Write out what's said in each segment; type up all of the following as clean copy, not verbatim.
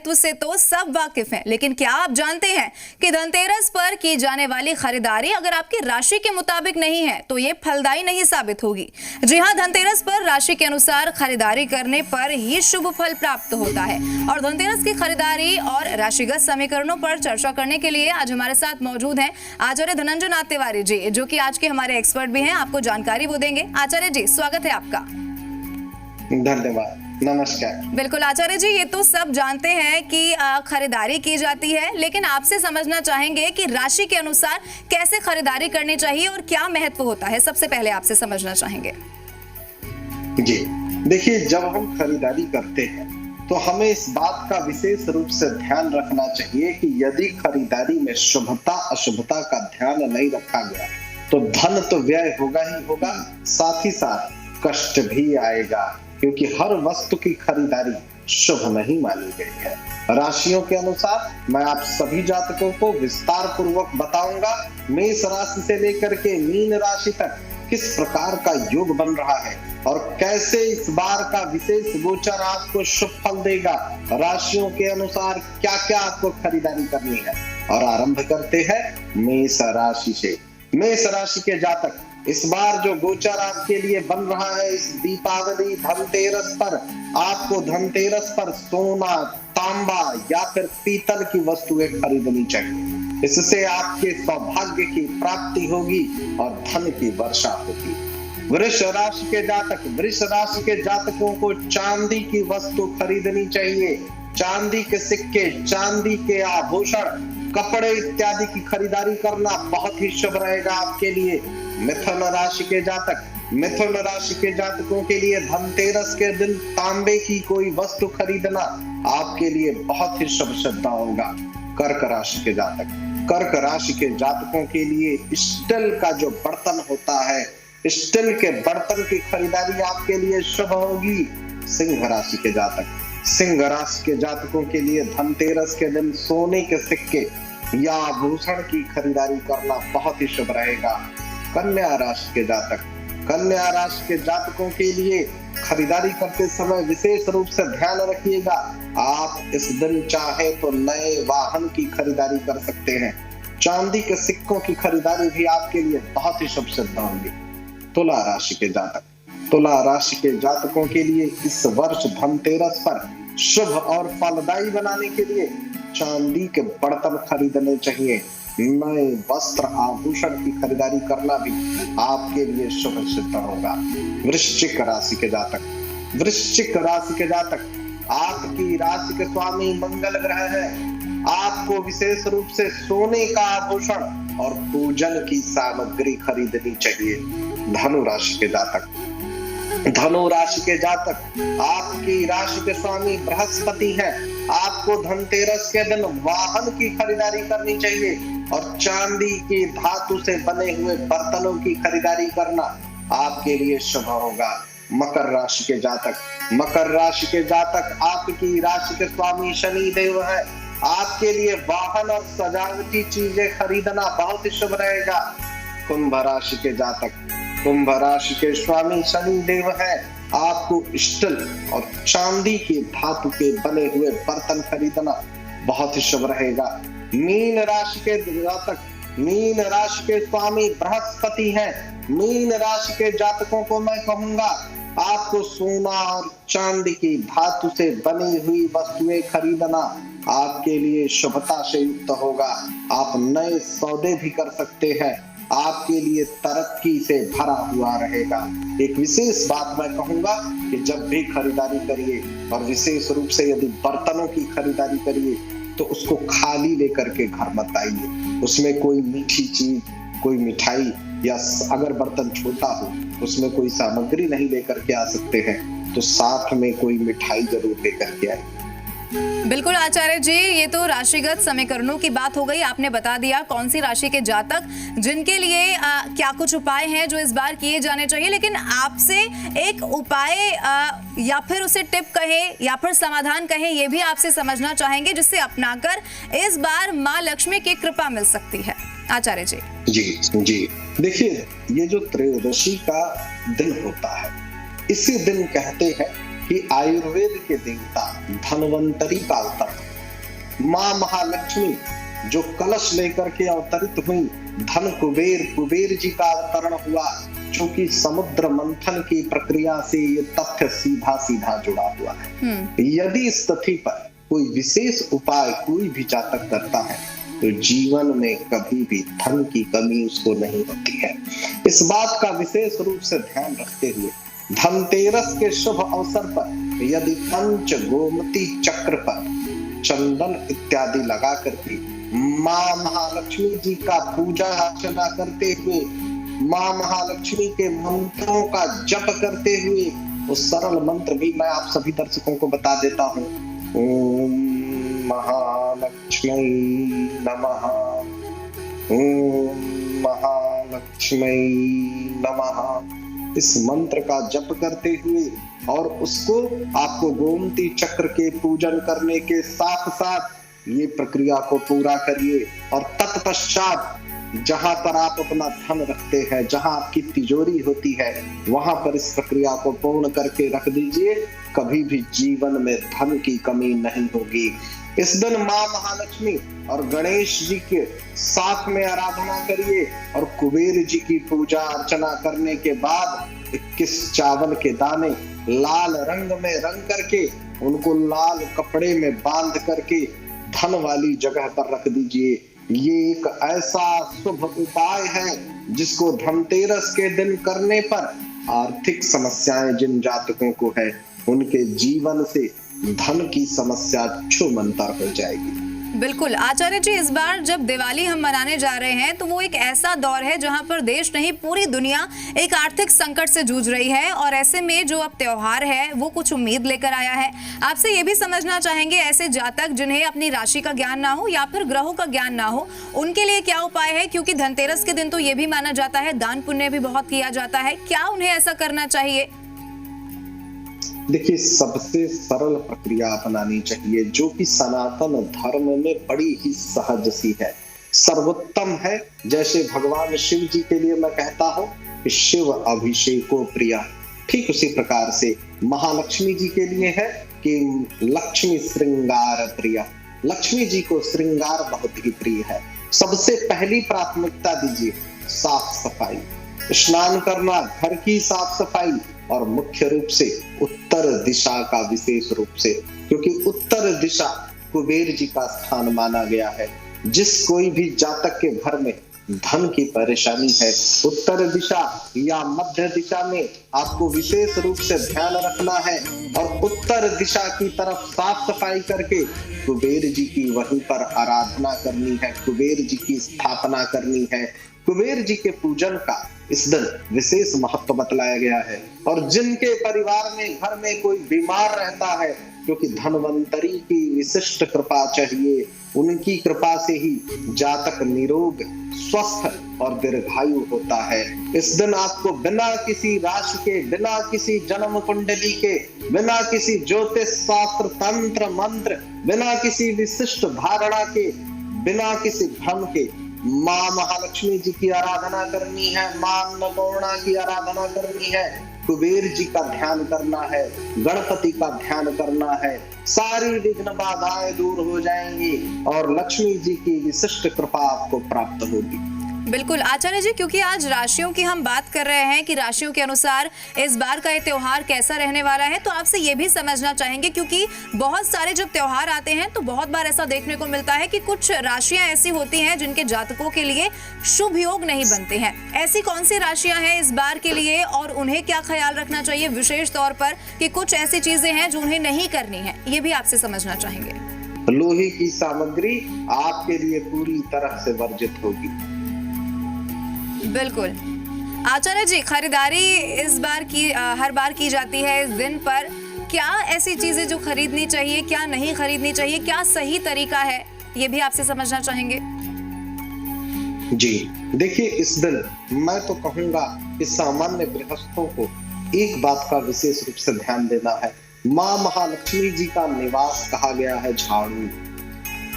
महत्व से तो सब वाकिफ हैं, लेकिन क्या आप जानते हैं कि धनतेरस पर की जाने वाली खरीदारी अगर आपकी राशि के मुताबिक नहीं है तो ये फलदायी नहीं साबित होगी। जी हाँ, धनतेरस पर राशि के अनुसार खरीदारी करने पर ही शुभ फल प्राप्त होता है। और धनतेरस की खरीदारी और राशिगत समीकरणों पर चर्चा करने के लिए आज हमारे साथ मौजूद हैं आचार्य धनंजय तिवारी जी, जो कि आज के हमारे एक्सपर्ट भी हैं। आपको जानकारी वो देंगे। आचार्य जी, स्वागत है आपका। धन्यवाद, नमस्कार। बिल्कुल आचार्य जी, ये तो सब जानते हैं कि खरीदारी की जाती है, लेकिन आपसे समझना चाहेंगे कि राशि के अनुसार कैसे खरीदारी करनी चाहिए और क्या महत्व होता है। सबसे पहले आपसे समझना चाहेंगे। जी देखिए, जब हम खरीदारी करते हैं तो हमें इस बात का विशेष रूप से ध्यान रखना चाहिए कि यदि खरीदारी में शुभता अशुभता का ध्यान नहीं रखा गया तो धन तो व्यय होगा ही होगा, साथ ही साथ कष्ट भी आएगा, क्योंकि हर वस्तु की खरीदारी शुभ नहीं मानी गई है। राशियों के अनुसार मैं आप सभी जातकों को विस्तार पूर्वक बताऊंगा। मेष राशि से लेकर के मीन राशि तक किस प्रकार का योग बन रहा है और कैसे इस बार का विशेष गोचर आपको शुभ फल देगा। राशियों के अनुसार क्या क्या आपको खरीदारी करनी है। और आरंभ करते हैं मेष राशि से। मेष राशि के जातक, इस बार जो गोचर आपके लिए बन रहा है, इस दीपावली धनतेरस पर आपको धनतेरस पर सोना, तांबा या फिर पीतल की वस्तुएं खरीदनी चाहिए। इससे आपके सौभाग्य की प्राप्ति होगी और धन की वर्षा होगी। वृष राशि के जातक, वृष राशि के जातकों को चांदी की वस्तु खरीदनी चाहिए। चांदी के सिक्के, चांदी के आभूषण, कपड़े इत्यादि की खरीदारी करना बहुत ही शुभ रहेगा आपके लिए। मिथुन राशि के जातक, मिथुन राशि के जातकों के लिए धनतेरस के दिन तांबे की कोई वस्तु खरीदना आपके लिए बहुत ही शुभ सिद्ध होगा। कर्क राशि के जातक, कर्क राशि के जातकों के लिए स्टील का जो बर्तन होता है, स्टील के बर्तन की खरीदारी आपके लिए शुभ होगी। सिंह राशि के जातक, सिंह राशि के जातकों के लिए धनतेरस के दिन सोने के सिक्के या आभूषण की खरीदारी करना बहुत ही शुभ रहेगा। कन्या राशि के जातक, कन्या राशि के जातकों के लिए खरीदारी करते समय विशेष रूप से ध्यान रखिएगा। आप इस दिन चाहे तो नए वाहन की खरीदारी कर सकते हैं। चांदी के सिक्कों की खरीदारी भी आपके लिए बहुत ही शुभ सिद्ध होंगी। तुला राशि के जातक, तुला राशि के जातकों के लिए इस वर्ष धनतेरस पर शुभ और फलदायी बनाने के लिए चांदी के बर्तन खरीदने चाहिए। नए वस्त्र आभूषण की खरीदारी करना भी आपके लिए शुभ सिद्ध होगा। वृश्चिक राशि के जातक, वृश्चिक राशि के जातक, आपकी राशि के स्वामी मंगल ग्रह है। आपको विशेष रूप से सोने का आभूषण और पूजन की सामग्री खरीदनी चाहिए। धनु राशि के जातक, धनु राशि के जातक, आपकी राशि के स्वामी बृहस्पति हैं। आपको धनतेरस के दिन वाहन की खरीदारी करनी चाहिए और चांदी की धातु से बने हुए बर्तनों की खरीदारी करना आपके लिए शुभ होगा। मकर राशि के जातक, मकर राशि के जातक, आपकी राशि के स्वामी शनि देव है। आपके लिए वाहन और सजावटी चीजें खरीदना बहुत ही शुभ रहेगा। कुंभ राशि के जातक, कुंभ राशि के स्वामी शनि देव है। आपको स्टील और चांदी के धातु के बने हुए बर्तन खरीदना बहुत ही शुभ रहेगा। मीन राशि के जातक, मीन राशि के स्वामी बृहस्पति हैं। मीन राशि के जातकों को मैं कहूंगा, आपको सोना और चांदी की धातु से बनी हुई वस्तुएं खरीदना आपके लिए शुभता से युक्त होगा। आप नए सौदे भी कर सकते हैं। आपके लिए तरक्की से भरा हुआ रहेगा। एक विशेष बात मैं कहूंगा कि जब भी खरीदारी करिए और विशेष रूप से यदि बर्तनों की खरीदारी करिए तो उसको खाली लेकर के घर मत आइए। उसमें कोई मीठी चीज, कोई मिठाई या अगर बर्तन छोटा हो उसमें कोई सामग्री नहीं लेकर के आ सकते हैं तो साथ में कोई मिठाई जरूर लेकर के आइए। बिल्कुल आचार्य जी, ये तो राशिगत समीकरणों की बात हो गई। आपने बता दिया कौन सी राशि के जातक जिनके लिए क्या कुछ उपाय हैं जो इस बार किए जाने चाहिए, लेकिन आपसे एक उपाय या फिर उसे टिप कहे या फिर समाधान कहे, ये भी आपसे समझना चाहेंगे जिससे अपनाकर इस बार माँ लक्ष्मी की कृपा मिल सकती है। आचार्य जी। जी देखिए, ये जो त्रयोदशी का दिन होता है, इसी दिन कहते हैं कि आयुर्वेद के देवता धन्वंतरी का अवतरण माँ महालक्ष्मी जो कलश लेकर के अवतरित हुई, धन कुबेर जी का अवतरण हुआ, चूंकि समुद्र मंथन की प्रक्रिया से ये तथ्य सीधा सीधा जुड़ा हुआ है। यदि इस तथ्य पर कोई विशेष उपाय कोई भी जातक करता है तो जीवन में कभी भी धन की कमी उसको नहीं होती है। इस बात का विशेष रूप से ध्यान रखते हुए धनतेरस के शुभ अवसर पर यदि पंच गोमती चक्र पर चंदन इत्यादि लगा करके माँ महालक्ष्मी जी का पूजा अर्चना करते हुए, माँ महालक्ष्मी के मंत्रों का जप करते हुए, वो सरल मंत्र भी मैं आप सभी दर्शकों को बता देता हूँ। ओम महालक्ष्मी नमः, ओम महालक्ष्मी नमः। इस मंत्र का जप करते हुए और उसको आपको गोमती चक्र के पूजन करने के साथ साथ ये प्रक्रिया को पूरा करिए और तत्पश्चात जहां पर आप अपना धन रखते हैं, जहां आपकी तिजोरी होती है, वहां पर इस प्रक्रिया को पूर्ण करके रख दीजिए। कभी भी जीवन में धन की कमी नहीं होगी। इस दिन माँ महालक्ष्मी और गणेश जी के साथ में आराधना करिए और कुबेर जी की पूजा अर्चना करने के बाद 21 चावल के दाने लाल रंग में रंग करके उनको लाल कपड़े में बांध करके धन वाली जगह पर रख दीजिए। ये एक ऐसा शुभ उपाय है जिसको धनतेरस के दिन करने पर आर्थिक समस्याएं जिन जातकों को है उनके जीवन से धन की समस्या छूमंतर हो जाएगी। बिल्कुल आचार्य जी, इस बार जब दिवाली हम मनाने जा रहे हैं तो वो एक ऐसा दौर है जहां पर देश नहीं पूरी दुनिया एक आर्थिक संकट से जूझ रही है और ऐसे में जो अब त्योहार है वो कुछ उम्मीद लेकर आया है। आपसे ये भी समझना चाहेंगे ऐसे जातक जिन्हें अपनी राशि का ज्ञान ना हो या फिर ग्रहों का ज्ञान ना हो, उनके लिए क्या उपाय है? क्योंकि धनतेरस के दिन तो ये भी माना जाता है दान पुण्य भी बहुत किया जाता है, क्या उन्हें ऐसा करना चाहिए? देखिए, सबसे सरल प्रक्रिया अपनानी चाहिए जो कि सनातन धर्म में बड़ी ही सहज सी है, सर्वोत्तम है। जैसे भगवान शिव जी के लिए मैं कहता हूँ कि शिव अभिषेको प्रिया, ठीक उसी प्रकार से महालक्ष्मी जी के लिए है कि लक्ष्मी श्रृंगार प्रिया। लक्ष्मी जी को श्रृंगार बहुत ही प्रिय है। सबसे पहली प्राथमिकता दीजिए साफ सफाई, स्नान करना, घर की साफ सफाई और मुख्य रूप से उत्तर दिशा का विशेष रूप से, क्योंकि उत्तर दिशा कुबेर जी का स्थान माना गया है। जिस कोई भी जातक के घर में धन की परेशानी है, उत्तर दिशा या मध्य दिशा में आपको विशेष रूप से ध्यान रखना है और उत्तर दिशा की तरफ साफ सफाई करके कुबेर जी की वहीं पर आराधना करनी है, कुबेर जी की स्थापना करनी है। कुबेर जी के पूजन का इस दिन विशेष महत्व बतलाया गया है। और जिनके परिवार में घर में कोई बीमार रहता है, क्योंकि धनवंतरी की विशिष्ट कृपा चाहिए, उनकी कृपा से ही जातक निरोग, स्वस्थ और दीर्घायु होता है। इस दिन आपको बिना किसी राशि के, बिना किसी जन्म कुंडली के, बिना किसी ज्योतिष शास्त्र तंत्र मंत्र, बिना किसी विशिष्ट धारणा के, बिना किसी भ्रम के माँ महालक्ष्मी जी की आराधना करनी है, माँ अन्नपूर्णा की आराधना करनी है, कुबेर जी का ध्यान करना है, गणपति का ध्यान करना है। सारी विघ्न बाधाएं दूर हो जाएंगी और लक्ष्मी जी की विशिष्ट कृपा आपको प्राप्त होगी। बिल्कुल आचार्य जी, क्योंकि आज राशियों की हम बात कर रहे हैं कि राशियों के अनुसार इस बार का ये त्योहार कैसा रहने वाला है, तो आपसे ये भी समझना चाहेंगे क्योंकि बहुत सारे जब त्योहार आते हैं तो बहुत बार ऐसा देखने को मिलता है कि कुछ राशियां ऐसी होती हैं जिनके जातकों के लिए शुभ योग नहीं बनते हैं। ऐसी कौन सी राशियां हैं इस बार के लिए और उन्हें क्या ख्याल रखना चाहिए विशेष तौर पर कि कुछ ऐसी चीजें हैं जो उन्हें नहीं करनी है, ये भी आपसे समझना चाहेंगे। लोहे की सामग्री आपके लिए पूरी तरह से वर्जित होगी। बिल्कुल आचार्य जी, खरीदारी इस बार की हर बार की जाती है इस दिन पर, क्या ऐसी चीजें जो खरीदनी चाहिए, क्या नहीं खरीदनी चाहिए, क्या सही तरीका है, ये भी आपसे समझना चाहेंगे। जी देखिए, इस दिन मैं तो कहूंगा कि सामान्य गृहस्थों को एक बात का विशेष रूप से ध्यान देना है। माँ महालक्ष्मी जी का निवास कहा गया है झाड़ू।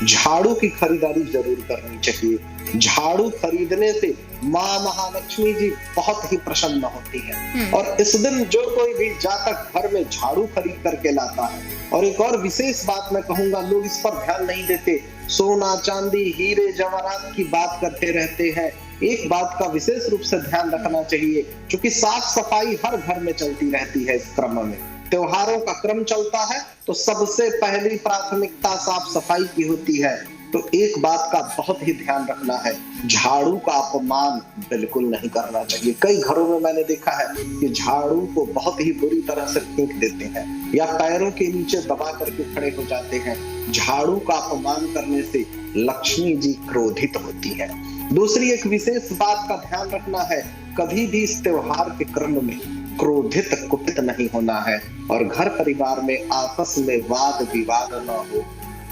झाड़ू की खरीदारी जरूर करनी चाहिए। झाड़ू खरीदने से माँ महालक्ष्मी जी बहुत ही प्रसन्न होती है। और इस दिन जो कोई भी जातक घर में झाड़ू खरीद करके लाता है और एक और विशेष बात मैं कहूंगा, लोग इस पर ध्यान नहीं देते, सोना चांदी हीरे जवाहरात की बात करते रहते हैं। एक बात का विशेष रूप से ध्यान रखना चाहिए, क्योंकि साफ सफाई हर घर में चलती रहती है। इस क्रम में त्योहारों का क्रम चलता है तो सबसे पहली प्राथमिकता साफ सफाई की होती है। तो एक बात का बहुत ही ध्यान रखना है, झाड़ू का अपमान बिल्कुल नहीं करना चाहिए। कई घरों में मैंने देखा है कि झाड़ू को बहुत ही बुरी तरह से फेंक देते हैं या पैरों के नीचे दबा करके खड़े हो जाते हैं। झाड़ू का अपमान करने से लक्ष्मी जी क्रोधित होती है। दूसरी एक विशेष बात का ध्यान रखना है, कभी भी इस त्योहार के क्रम में क्रोधित कुपित नहीं होना है और घर परिवार में आपस में वाद विवाद न हो,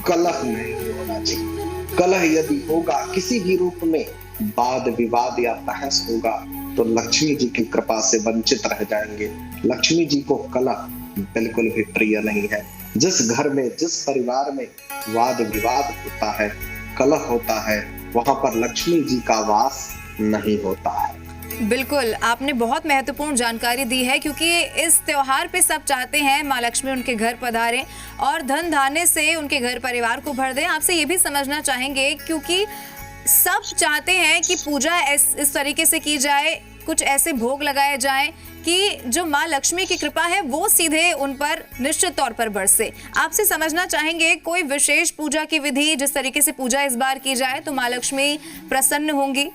कलह नहीं होना चाहिए। कलह यदि होगा, किसी भी रूप में वाद विवाद या बहस होगा, तो लक्ष्मी जी की कृपा से वंचित रह जाएंगे। लक्ष्मी जी को कलह बिल्कुल भी प्रिय नहीं है। जिस घर में, जिस परिवार में वाद विवाद होता है, कलह होता है, वहां पर लक्ष्मी जी का वास नहीं होता है। बिल्कुल, आपने बहुत महत्वपूर्ण जानकारी दी है, क्योंकि इस त्योहार पे सब चाहते हैं माँ लक्ष्मी उनके घर पधारें और धन धान्य से उनके घर परिवार को भर दें। आपसे ये भी समझना चाहेंगे, क्योंकि सब चाहते हैं कि पूजा इस तरीके से की जाए, कुछ ऐसे भोग लगाए जाएं कि जो माँ लक्ष्मी की कृपा है वो सीधे उन पर निश्चित तौर पर बरसे। आपसे समझना चाहेंगे कोई विशेष पूजा की विधि, जिस तरीके से पूजा इस बार की जाए तो माँ लक्ष्मी प्रसन्न होंगी?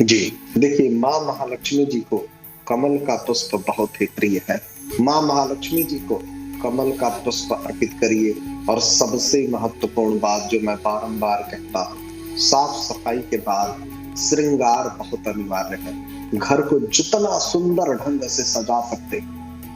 जी देखिए, माँ महालक्ष्मी जी को कमल का पुष्प बहुत ही प्रिय है। माँ महालक्ष्मी जी को कमल का पुष्प अर्पित करिए। और सबसे महत्वपूर्ण बात जो मैं बारंबार कहता हूँ, साफ सफाई के बाद श्रृंगार बहुत अनिवार्य है। घर को जितना सुंदर ढंग से सजा सकते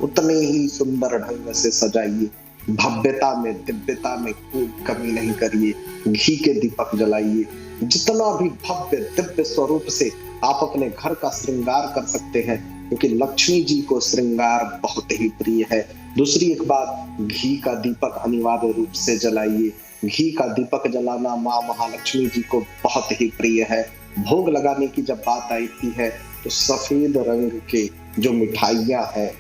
उतने ही सुंदर ढंग से सजाइए। भव्यता में, दिव्यता में कोई कमी नहीं करिए। घी के दीपक जलाइए। जितना भी भव्य दिव्य स्वरूप से आप अपने घर का श्रृंगार कर सकते हैं, क्योंकि लक्ष्मी जी को श्रृंगार बहुत ही प्रिय है। दूसरी एक बात, घी का दीपक अनिवार्य रूप से जलाइए। घी का दीपक जलाना माँ महालक्ष्मी जी को बहुत ही प्रिय है। भोग लगाने की जब बात आती है तो सफेद रंग के जो मिठाइयाँ हैं,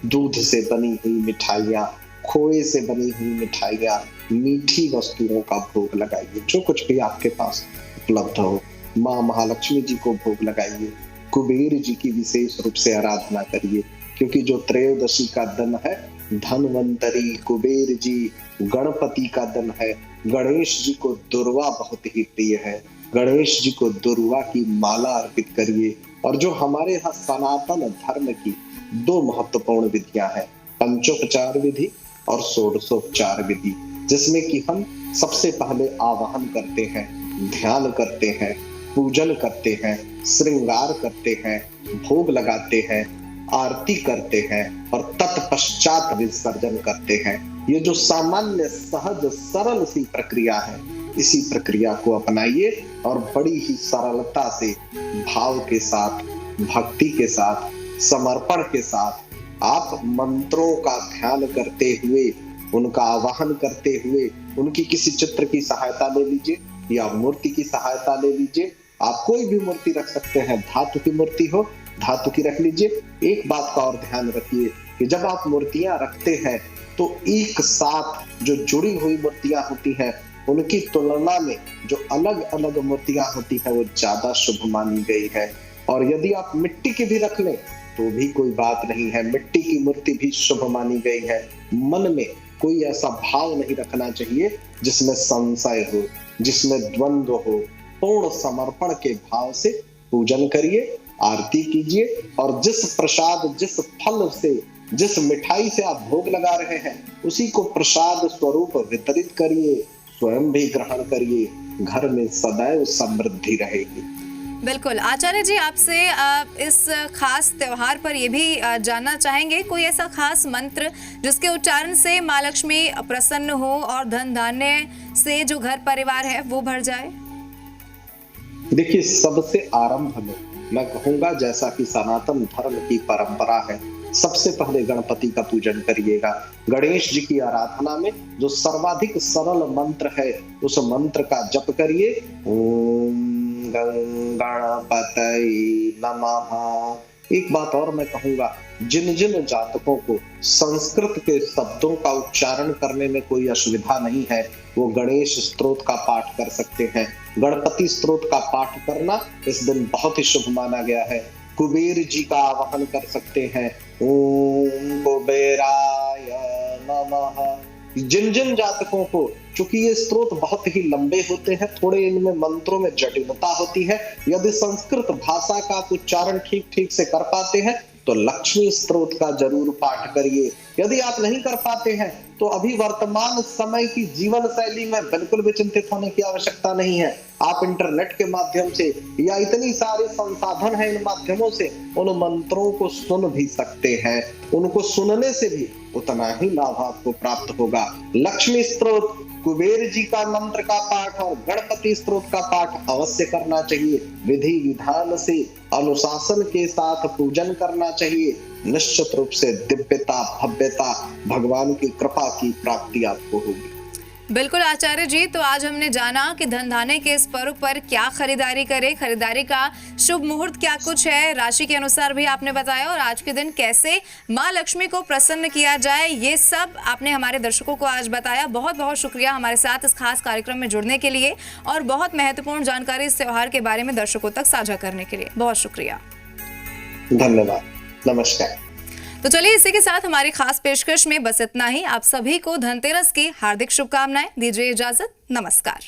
दूध से बनी हुई मिठाइयाँ, खोए से बनी हुई मिठाइयाँ, मीठी वस्तुओं का भोग लगाइए। जो कुछ भी आपके पास उपलब्ध हो, माँ महालक्ष्मी जी को भोग लगाइए। कुबेर जी की विशेष रूप से आराधना करिए, क्योंकि जो त्रयोदशी का दिन है, धनवंतरी कुबेर जी, गणपति का दिन है। गणेश जी को दुर्वा बहुत ही प्रिय है। गणेश जी को दुर्वा की माला अर्पित करिए। और जो हमारे यहाँ सनातन धर्म की दो महत्वपूर्ण विधियां हैं, पंचोपचार विधि और षोडशोपचार विधि, जिसमें कि हम सबसे पहले आवाहन करते हैं, ध्यान करते हैं, पूजन करते हैं, श्रृंगार करते हैं, भोग लगाते हैं, आरती करते हैं और तत्पश्चात विसर्जन करते हैं। ये जो सामान्य सहज सरल सी प्रक्रिया है, इसी प्रक्रिया को अपनाइए और बड़ी ही सरलता से, भाव के साथ, भक्ति के साथ, समर्पण के साथ आप मंत्रों का ध्यान करते हुए, उनका आवाहन करते हुए, उनकी किसी चित्र की सहायता ले लीजिए या मूर्ति की सहायता ले लीजिए। आप कोई भी मूर्ति रख सकते हैं, धातु की मूर्ति हो धातु की रख लीजिए। एक बात का और ध्यान रखिए कि जब आप मूर्तियां रखते हैं तो एक साथ जो जुड़ी हुई मूर्तियां होती हैं, उनकी तुलना में जो अलग अलग मूर्तियां होती हैं वो ज्यादा शुभ मानी गई है। और यदि आप मिट्टी की भी रख लें तो भी कोई बात नहीं है, मिट्टी की मूर्ति भी शुभ मानी गई है। मन में कोई ऐसा भाव नहीं रखना चाहिए जिसमें संशय हो, जिसमें द्वंद्व हो। पूर्ण समर्पण के भाव से पूजन करिए, आरती कीजिए और जिस प्रसाद, जिस फल से, जिस मिठाई से आप भोग लगा रहे हैं, उसी को प्रसाद स्वरूप वितरित करिए, स्वयं भी ग्रहण करिए। घर में सदैव समृद्धि रहेगी। बिल्कुल आचार्य जी, आपसे इस खास त्योहार पर ये भी जानना चाहेंगे, कोई ऐसा खास मंत्र जिसके उच्चारण से माँ लक्ष्मी प्रसन्न हो और धन धान्य से जो घर परिवार है वो भर जाए? देखिए, सबसे आरंभ में मैं कहूंगा, जैसा कि सनातन धर्म की परंपरा है, सबसे पहले गणपति का पूजन करिएगा। गणेश जी की आराधना में जो सर्वाधिक सरल मंत्र है, उस मंत्र का जप करिए। ओम गणपतये नमः, एक बात और मैं कहूंगा, जिन जिन जातकों को संस्कृत के शब्दों का उच्चारण करने में कोई असुविधा नहीं है, वो गणेश स्तोत्र का पाठ कर सकते हैं। गणपति स्तोत्र का पाठ करना इस दिन बहुत ही शुभ माना गया है। कुबेर जी का आवाहन कर सकते हैं, ओम कुबेराय नमः। जिन जिन जातकों को, चूंकि ये स्तोत्र बहुत ही लंबे होते हैं, थोड़े इनमें मंत्रों में जटिलता होती है, यदि संस्कृत भाषा का उच्चारण ठीक ठीक से कर पाते हैं तो लक्ष्मी स्तोत्र का जरूर पाठ करिए। यदि आप नहीं कर पाते हैं तो अभी वर्तमान समय की जीवन शैली में बिल्कुल भी चिंतित होने की आवश्यकता नहीं है। आप इंटरनेट के माध्यम से या इतनी सारे संसाधन हैं इन माध्यमों से, उन मंत्रों को सुन भी सकते हैं। उनको सुनने से भी उतना ही लाभ आपको प्राप्त होगा। लक्ष्मी स्तोत्र, कुबेर जी का मंत्र का पाठ और गणपति स्तोत्र का पाठ अवश्य करना चाहिए। विधि विधान से अनुशासन के साथ पूजन करना चाहिए। निश्चित रूप से दिव्यता, भव्यता, भगवान की कृपा की प्राप्ति आपको होगी। बिल्कुल आचार्य जी, तो आज हमने जाना कि धन धान्य के इस पर्व पर क्या खरीदारी करें, खरीदारी का शुभ मुहूर्त क्या कुछ है, राशि के अनुसार भी आपने बताया, और आज के दिन कैसे माँ लक्ष्मी को प्रसन्न किया जाए, ये सब आपने हमारे दर्शकों को आज बताया। बहुत बहुत शुक्रिया हमारे साथ इस खास कार्यक्रम में जुड़ने के लिए और बहुत महत्वपूर्ण जानकारी इस त्योहार के बारे में दर्शकों तक साझा करने के लिए बहुत शुक्रिया। धन्यवाद, नमस्कार। तो चलिए इसी के साथ हमारी खास पेशकश में बस इतना ही। आप सभी को धनतेरस की हार्दिक शुभकामनाएं। दीजिए इजाजत, नमस्कार।